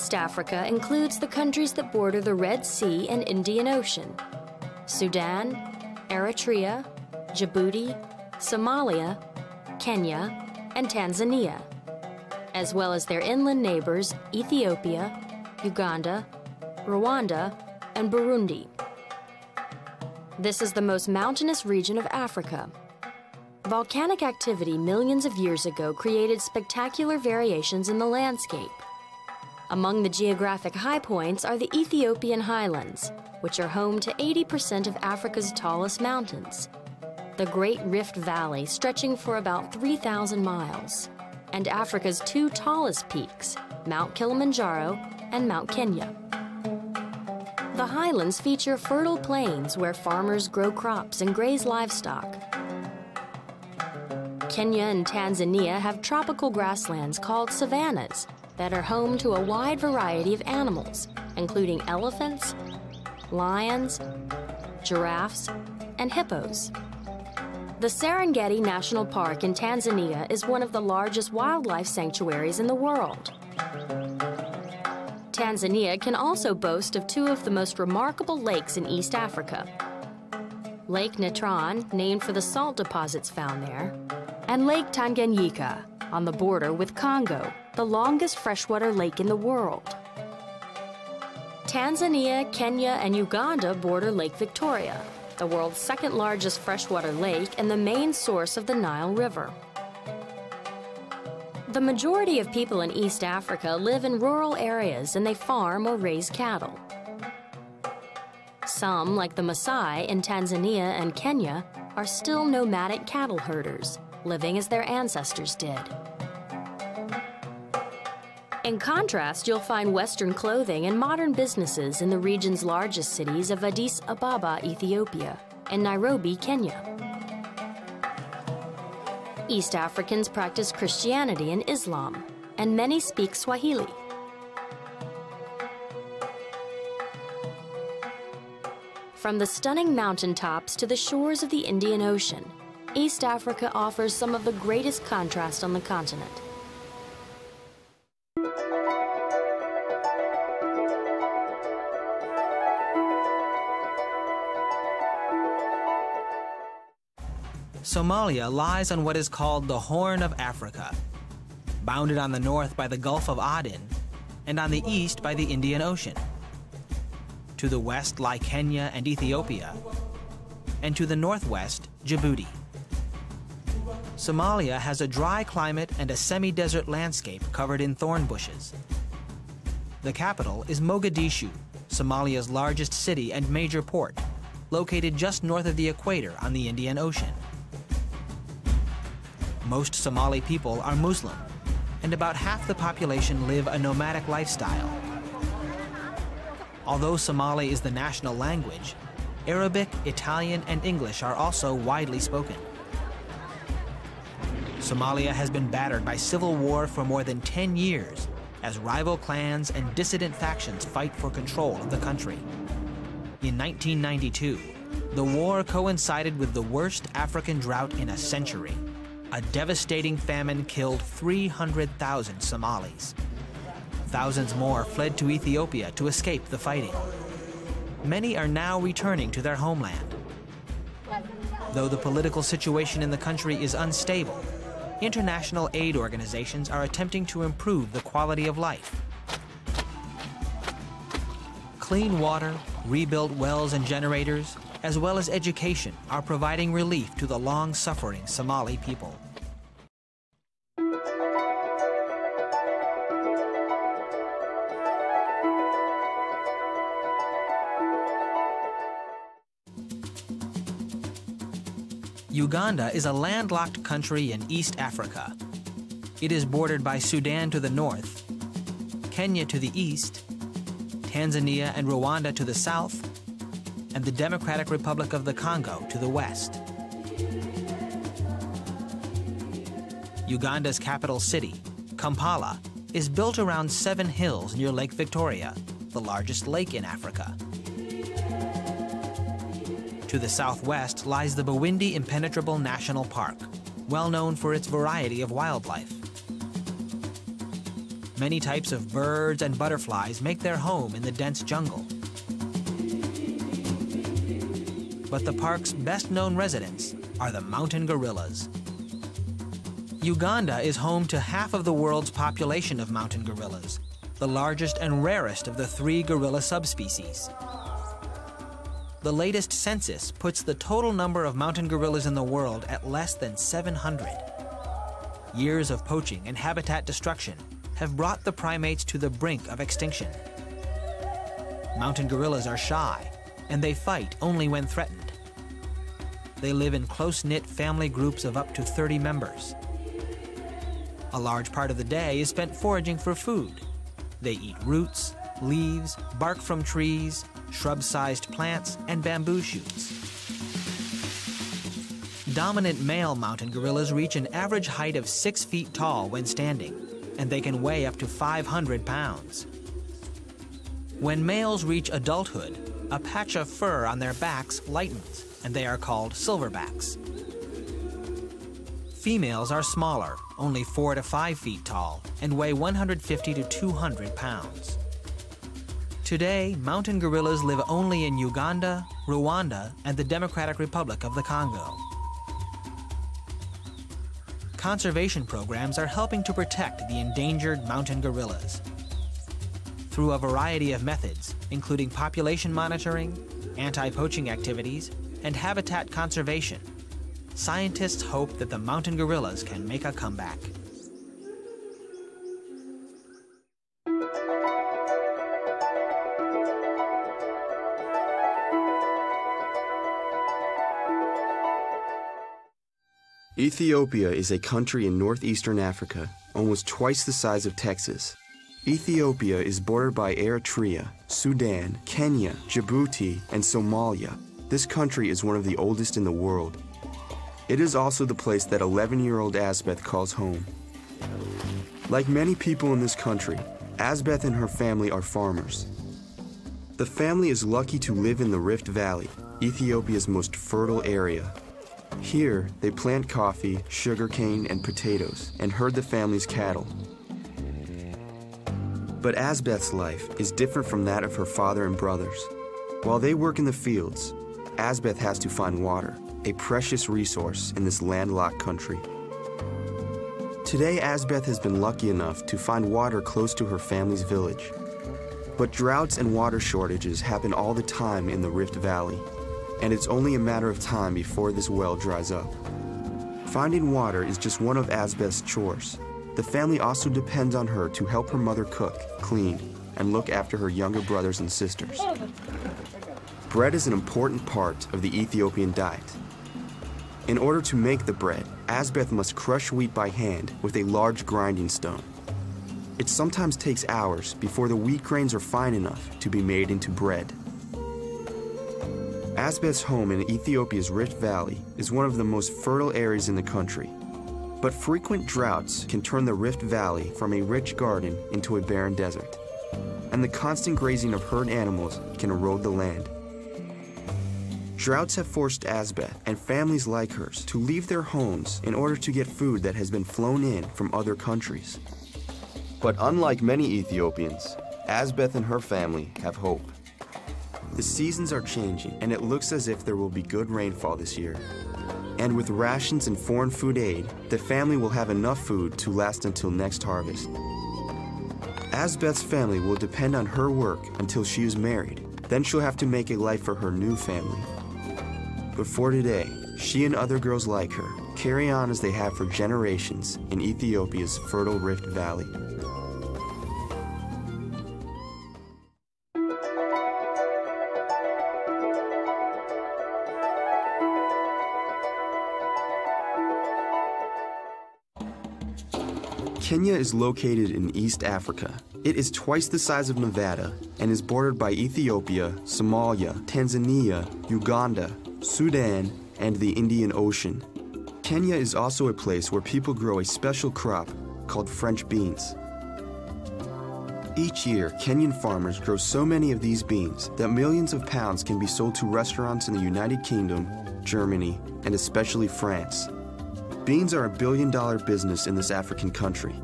East Africa includes the countries that border the Red Sea and Indian Ocean: Sudan, Eritrea, Djibouti, Somalia, Kenya, and Tanzania, as well as their inland neighbors Ethiopia, Uganda, Rwanda, and Burundi. This is the most mountainous region of Africa. Volcanic activity millions of years ago created spectacular variations in the landscape. Among the geographic high points are the Ethiopian highlands, which are home to 80% of Africa's tallest mountains, the Great Rift Valley stretching for about 3,000 miles, and Africa's two tallest peaks, Mount Kilimanjaro and Mount Kenya. The highlands feature fertile plains where farmers grow crops and graze livestock. Kenya and Tanzania have tropical grasslands called savannas that are home to a wide variety of animals, including elephants, lions, giraffes, and hippos. The Serengeti National Park in Tanzania is one of the largest wildlife sanctuaries in the world. Tanzania can also boast of two of the most remarkable lakes in East Africa: Lake Natron, named for the salt deposits found there, and Lake Tanganyika, on the border with Congo, the longest freshwater lake in the world. Tanzania, Kenya, and Uganda border Lake Victoria, the world's second largest freshwater lake and the main source of the Nile River. The majority of people in East Africa live in rural areas and they farm or raise cattle. Some, like the Maasai in Tanzania and Kenya, are still nomadic cattle herders, living as their ancestors did. In contrast, you'll find Western clothing and modern businesses in the region's largest cities of Addis Ababa, Ethiopia, and Nairobi, Kenya. East Africans practice Christianity and Islam, and many speak Swahili. From the stunning mountaintops to the shores of the Indian Ocean, East Africa offers some of the greatest contrast on the continent. Somalia lies on what is called the Horn of Africa, bounded on the north by the Gulf of Aden and on the east by the Indian Ocean. To the west lie Kenya and Ethiopia, and to the northwest, Djibouti. Somalia has a dry climate and a semi-desert landscape covered in thorn bushes. The capital is Mogadishu, Somalia's largest city and major port, located just north of the equator on the Indian Ocean. Most Somali people are Muslim, and about half the population live a nomadic lifestyle. Although Somali is the national language, Arabic, Italian, and English are also widely spoken. Somalia has been battered by civil war for more than 10 years as rival clans and dissident factions fight for control of the country. In 1992, the war coincided with the worst African drought in a century. A devastating famine killed 300,000 Somalis. Thousands more fled to Ethiopia to escape the fighting. Many are now returning to their homeland. Though the political situation in the country is unstable, international aid organizations are attempting to improve the quality of life. Clean water, rebuilt wells and generators, as well as education, are providing relief to the long-suffering Somali people. Uganda is a landlocked country in East Africa. It is bordered by Sudan to the north, Kenya to the east, Tanzania and Rwanda to the south, and the Democratic Republic of the Congo to the west. Uganda's capital city, Kampala, is built around 7 hills near Lake Victoria, the largest lake in Africa. To the southwest lies the Bwindi Impenetrable National Park, well known for its variety of wildlife. Many types of birds and butterflies make their home in the dense jungle. But the park's best-known residents are the mountain gorillas. Uganda is home to half of the world's population of mountain gorillas, the largest and rarest of the 3 gorilla subspecies. The latest census puts the total number of mountain gorillas in the world at less than 700. Years of poaching and habitat destruction have brought the primates to the brink of extinction. Mountain gorillas are shy, and they fight only when threatened. They live in close-knit family groups of up to 30 members. A large part of the day is spent foraging for food. They eat roots, leaves, bark from trees, shrub-sized plants, and bamboo shoots. Dominant male mountain gorillas reach an average height of 6 feet tall when standing, and they can weigh up to 500 pounds. When males reach adulthood, a patch of fur on their backs lightens, and they are called silverbacks. Females are smaller, only 4 to 5 feet tall, and weigh 150 to 200 pounds. Today, mountain gorillas live only in Uganda, Rwanda, and the Democratic Republic of the Congo. Conservation programs are helping to protect the endangered mountain gorillas. Through a variety of methods, including population monitoring, anti-poaching activities, and habitat conservation, scientists hope that the mountain gorillas can make a comeback. Ethiopia is a country in northeastern Africa, almost twice the size of Texas. Ethiopia is bordered by Eritrea, Sudan, Kenya, Djibouti, and Somalia. This country is one of the oldest in the world. It is also the place that 11-year-old Asbeth calls home. Like many people in this country, Asbeth and her family are farmers. The family is lucky to live in the Rift Valley, Ethiopia's most fertile area. Here, they plant coffee, sugarcane, and potatoes, and herd the family's cattle. But Asbeth's life is different from that of her father and brothers. While they work in the fields, Asbeth has to find water, a precious resource in this landlocked country. Today, Asbeth has been lucky enough to find water close to her family's village. But droughts and water shortages happen all the time in the Rift Valley, and it's only a matter of time before this well dries up. Finding water is just one of Asbeth's chores. The family also depends on her to help her mother cook, clean, and look after her younger brothers and sisters. Bread is an important part of the Ethiopian diet. In order to make the bread, Asbeth must crush wheat by hand with a large grinding stone. It sometimes takes hours before the wheat grains are fine enough to be made into bread. Asbeth's home in Ethiopia's Rift Valley is one of the most fertile areas in the country. But frequent droughts can turn the Rift Valley from a rich garden into a barren desert. And the constant grazing of herd animals can erode the land. Droughts have forced Asbeth and families like hers to leave their homes in order to get food that has been flown in from other countries. But unlike many Ethiopians, Asbeth and her family have hope. The seasons are changing, and it looks as if there will be good rainfall this year. And with rations and foreign food aid, the family will have enough food to last until next harvest. Asbeth's family will depend on her work until she is married. Then she'll have to make a life for her new family. But for today, she and other girls like her carry on as they have for generations in Ethiopia's fertile Rift Valley. Kenya is located in East Africa. It is twice the size of Nevada and is bordered by Ethiopia, Somalia, Tanzania, Uganda, Sudan, and the Indian Ocean. Kenya is also a place where people grow a special crop called French beans. Each year, Kenyan farmers grow so many of these beans that millions of pounds can be sold to restaurants in the United Kingdom, Germany, and especially France. Beans are a billion-dollar business in this African country.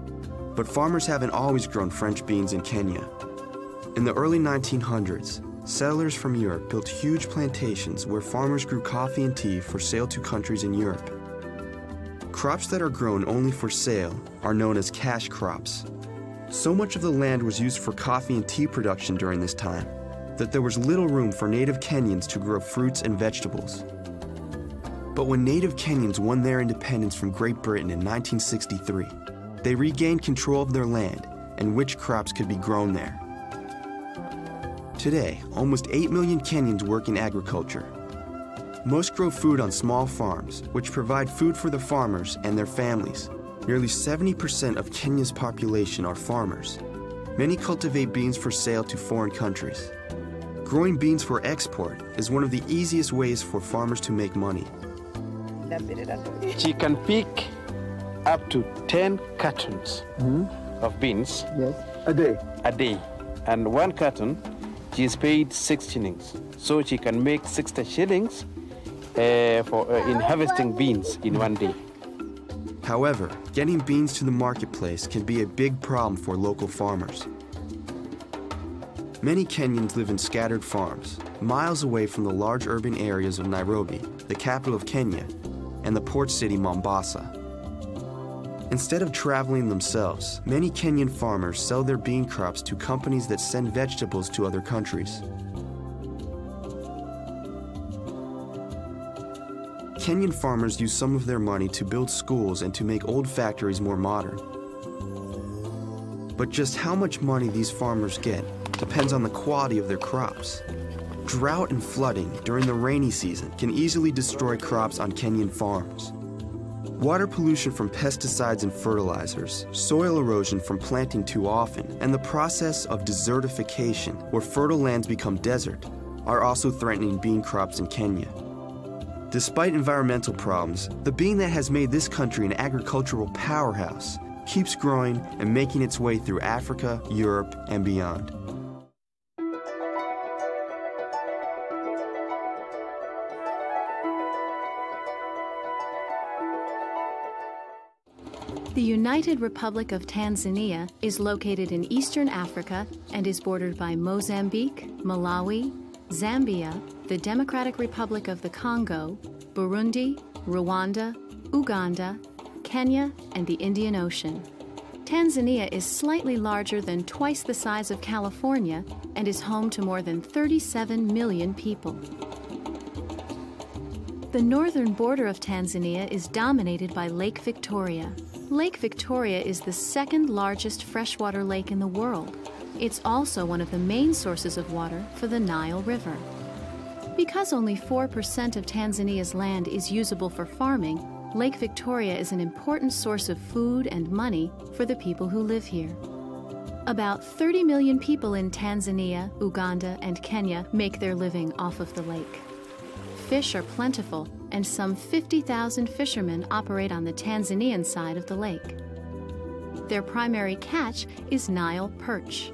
But farmers haven't always grown French beans in Kenya. In the early 1900s, settlers from Europe built huge plantations where farmers grew coffee and tea for sale to countries in Europe. Crops that are grown only for sale are known as cash crops. So much of the land was used for coffee and tea production during this time that there was little room for native Kenyans to grow fruits and vegetables. But when native Kenyans won their independence from Great Britain in 1963, they regained control of their land and which crops could be grown there. Today, almost 8 million Kenyans work in agriculture. Most grow food on small farms, which provide food for the farmers and their families. Nearly 70% of Kenya's population are farmers. Many cultivate beans for sale to foreign countries. Growing beans for export is one of the easiest ways for farmers to make money. She can pick up to 10 cartons of beans a day. A day. And one carton, she is paid 6 shillings. So she can make 60 shillings in harvesting beans in one day. However, getting beans to the marketplace can be a big problem for local farmers. Many Kenyans live in scattered farms, miles away from the large urban areas of Nairobi, the capital of Kenya, and the port city Mombasa. Instead of traveling themselves, many Kenyan farmers sell their bean crops to companies that send vegetables to other countries. Kenyan farmers use some of their money to build schools and to make old factories more modern. But just how much money these farmers get depends on the quality of their crops. Drought and flooding during the rainy season can easily destroy crops on Kenyan farms. Water pollution from pesticides and fertilizers, soil erosion from planting too often, and the process of desertification, where fertile lands become desert, are also threatening bean crops in Kenya. Despite environmental problems, the bean that has made this country an agricultural powerhouse keeps growing and making its way through Africa, Europe, and beyond. The United Republic of Tanzania is located in eastern Africa and is bordered by Mozambique, Malawi, Zambia, the Democratic Republic of the Congo, Burundi, Rwanda, Uganda, Kenya, and the Indian Ocean. Tanzania is slightly larger than twice the size of California and is home to more than 37 million people. The northern border of Tanzania is dominated by Lake Victoria. Lake Victoria is the second largest freshwater lake in the world. It's also one of the main sources of water for the Nile River. Because only 4% of Tanzania's land is usable for farming, Lake Victoria is an important source of food and money for the people who live here. About 30 million people in Tanzania, Uganda, and Kenya make their living off of the lake. Fish are plentiful, and some 50,000 fishermen operate on the Tanzanian side of the lake. Their primary catch is Nile perch.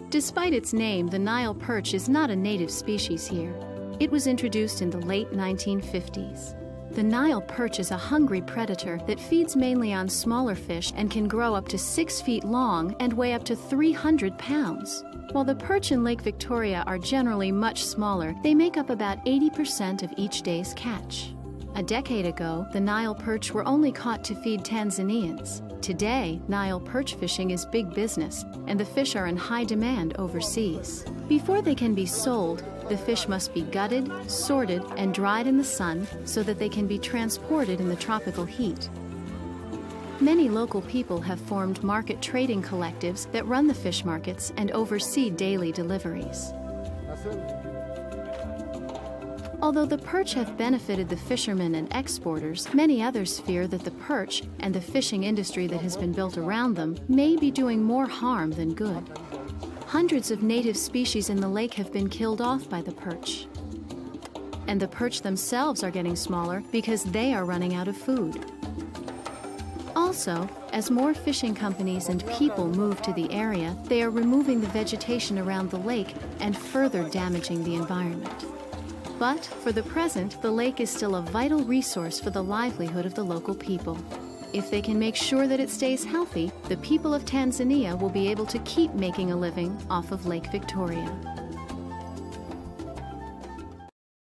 Despite its name, the Nile perch is not a native species here. It was introduced in the late 1950s. The Nile perch is a hungry predator that feeds mainly on smaller fish and can grow up to 6 feet long and weigh up to 300 pounds. While the perch in Lake Victoria are generally much smaller, they make up about 80% of each day's catch. A decade ago, the Nile perch were only caught to feed Tanzanians. Today, Nile perch fishing is big business, and the fish are in high demand overseas. Before they can be sold, the fish must be gutted, sorted, and dried in the sun so that they can be transported in the tropical heat. Many local people have formed market trading collectives that run the fish markets and oversee daily deliveries. Although the perch have benefited the fishermen and exporters, many others fear that the perch and the fishing industry that has been built around them may be doing more harm than good. Hundreds of native species in the lake have been killed off by the perch. And the perch themselves are getting smaller because they are running out of food. Also, as more fishing companies and people move to the area, they are removing the vegetation around the lake and further damaging the environment. But for the present, the lake is still a vital resource for the livelihood of the local people. If they can make sure that it stays healthy, the people of Tanzania will be able to keep making a living off of Lake Victoria.